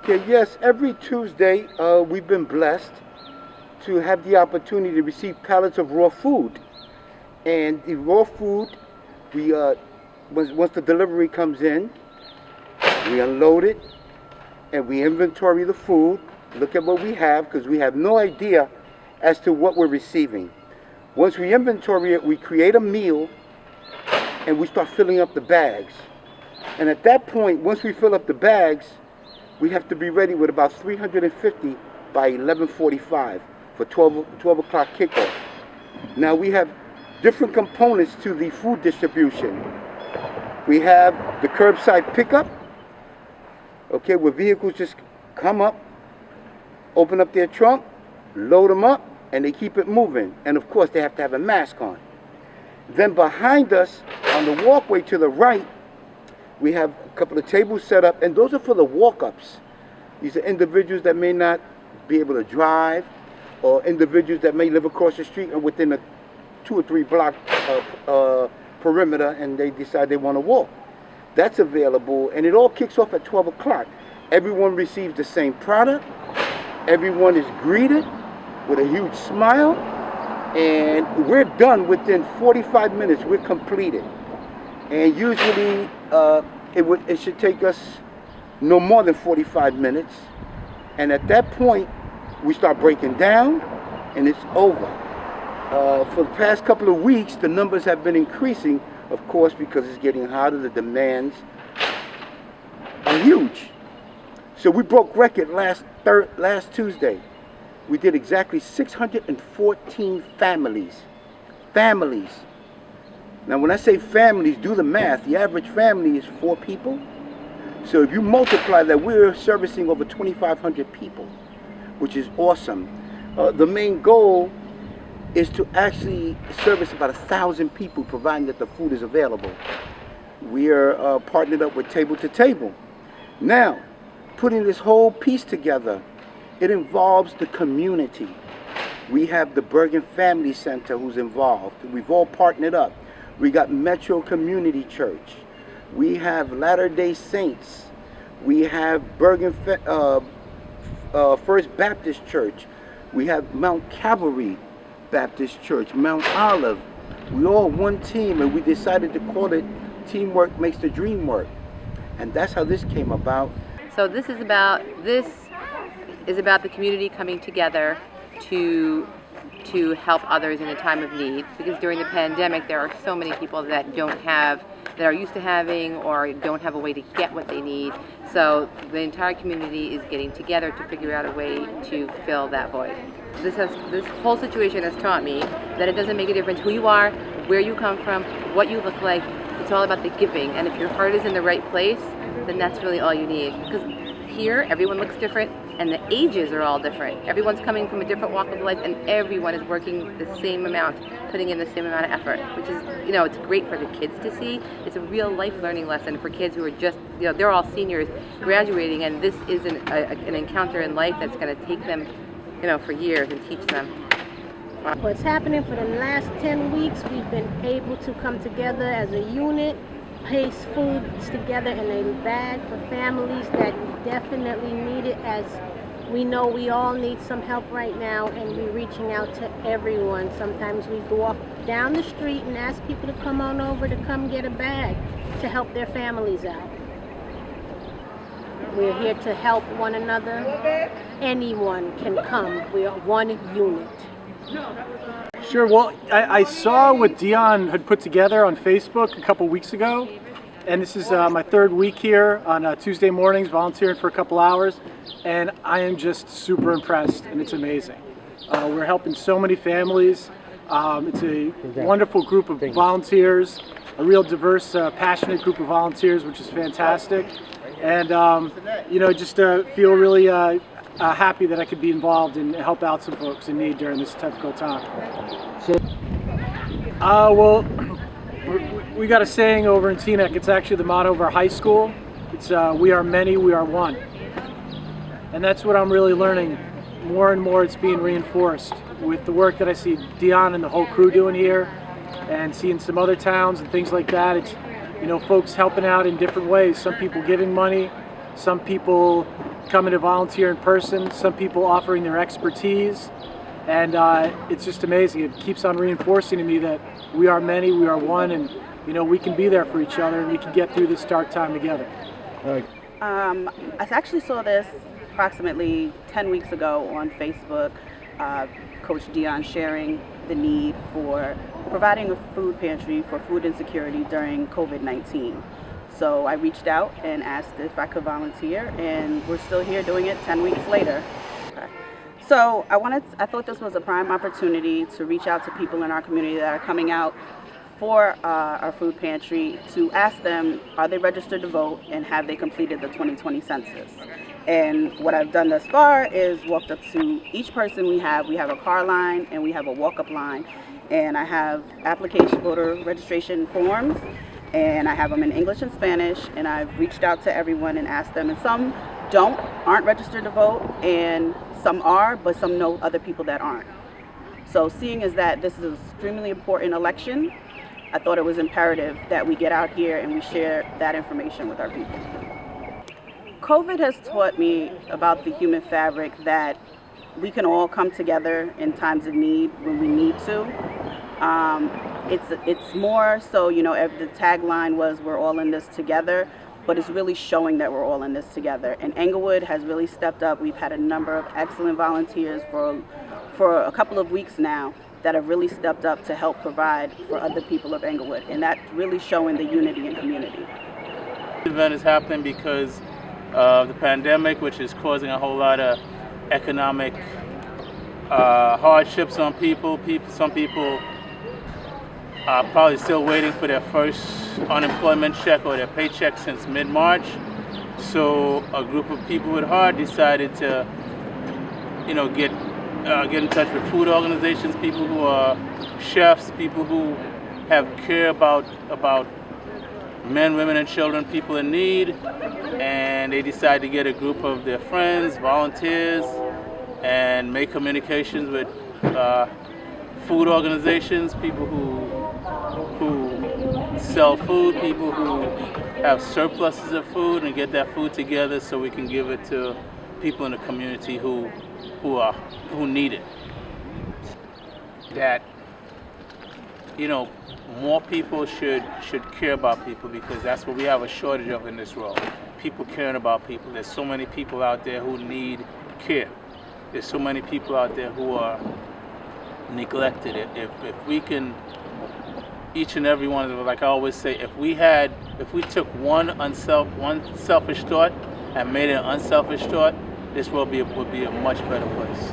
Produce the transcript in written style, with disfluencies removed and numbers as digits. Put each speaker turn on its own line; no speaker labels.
Okay, yes, every Tuesday we've been blessed to have the opportunity to receive pallets of raw food. And the raw food, we once the delivery comes in, we unload it and we inventory the food, look at what we have, because we have no idea as to what we're receiving. Once we inventory it, we create a meal and we start filling up the bags. And at that point, once we fill up the bags, we have to be ready with about 350 by 11:45 for 12 o'clock kickoff. Now we have different components to the food distribution. We have the curbside pickup, okay, where vehicles just come up, open up their trunk, load them up, and they keep it moving. And of course, they have to have a mask on. Then behind us, on the walkway to the right, we have a couple of tables set up, and those are for the walk-ups. These are individuals that may not be able to drive, or individuals that may live across the street or within a 2 or 3 block perimeter, and they decide they want to walk. That's available, and it all kicks off at 12 o'clock. Everyone receives the same product. Everyone is greeted with a huge smile, and we're done within 45 minutes. We're completed. And usually it should take us no more than 45 minutes. And at that point, we start breaking down, and it's over. For the past couple of weeks, the numbers have been increasing, of course, because it's getting hotter. The demands are huge. So we broke record last Tuesday. We did exactly 614 families. Families. Now, when I say families, do the math. The average family is 4 people. So if you multiply that, we're servicing over 2,500 people, which is awesome. The main goal is to actually service about 1,000 people, providing that the food is available. We are partnered up with Table to Table. Now, putting this whole piece together, it involves the community. We have the Bergen Family Center who's involved. We've all partnered up. We got Metro Community Church. We have Latter-day Saints. We have Bergen First Baptist Church. We have Mount Calvary Baptist Church, Mount Olive. We all one team, and we decided to call it Teamwork Makes the Dream Work. And that's how this came about.
So this is about the community coming together to help others in a time of need, because during the pandemic there are so many people that are used to having or don't have a way to get what they need. So the entire community is getting together to figure out a way to fill that void. This whole situation has taught me that it doesn't make a difference who you are, where you come from, what you look like. It's all about the giving, and if your heart is in the right place, then that's really all you need. Because here everyone looks different, and the ages are all different. Everyone's coming from a different walk of life, and everyone is working the same amount, putting in the same amount of effort, which is, it's great for the kids to see. It's a real life learning lesson for kids who are just, they're all seniors graduating, and this is an encounter in life that's going to take them, for years and teach them.
What's happening for the last 10 weeks, we've been able to come together as a unit, place foods together in a bag for families that definitely need it, as we know we all need some help right now, and we're reaching out to everyone. Sometimes we walk down the street and ask people to come on over to come get a bag to help their families out. We're here to help one another. Anyone can come. We are one unit.
Sure. Well, I saw what Dion had put together on Facebook a couple weeks ago, and this is my 3rd week here on Tuesday mornings, volunteering for a couple hours, and I am just super impressed, and it's amazing. We're helping so many families. It's a wonderful group of volunteers, a real diverse, passionate group of volunteers, which is fantastic, and just feel really happy that I could be involved and help out some folks in need during this difficult time. Well, we got a saying over in Teaneck. It's actually the motto of our high school. It's we are many, we are one. And that's what I'm really learning. More and more it's being reinforced with the work that I see Dion and the whole crew doing here, and seeing some other towns and things like that. It's, folks helping out in different ways. Some people giving money, some people coming to volunteer in person, some people offering their expertise, and it's just amazing. It keeps on reinforcing to me that we are many, we are one, and we can be there for each other, and we can get through this dark time together.
I actually saw this approximately 10 weeks ago on Facebook. Coach Dion sharing the need for providing a food pantry for food insecurity during COVID-19. So I reached out and asked if I could volunteer, and we're still here doing it 10 weeks later. So I thought this was a prime opportunity to reach out to people in our community that are coming out for our food pantry to ask them, are they registered to vote and have they completed the 2020 census? And what I've done thus far is walked up to each person we have a car line and we have a walk-up line. And I have voter registration forms, and I have them in English and Spanish, and I've reached out to everyone and asked them, and some aren't registered to vote, and some are, but some know other people that aren't. So seeing as that this is an extremely important election, I thought it was imperative that we get out here and we share that information with our people. COVID has taught me about the human fabric, that we can all come together in times of need when we need to. It's more so, if the tagline was we're all in this together, but it's really showing that we're all in this together. And Englewood has really stepped up. We've had a number of excellent volunteers for a couple of weeks now that have really stepped up to help provide for other people of Englewood, and that's really showing the unity in community.
The event is happening because of the pandemic, which is causing a whole lot of economic hardships on people. Some people are probably still waiting for their first unemployment check or their paycheck since mid-March. So a group of people with heart decided to, get in touch with food organizations, people who are chefs, people who have care about men, women, and children, people in need, and they decided to get a group of their friends, volunteers, and make communications with food organizations, people who sell food, people who have surpluses of food, and get that food together so we can give it to people in the community who need it. That more people should care about people, because that's what we have a shortage of in this world. People caring about people. There's so many people out there who need care. There's so many people out there who are neglected. If we can, each and every one of them, like I always say, if we took one selfish thought and made it an unselfish thought, this world would be a much better place.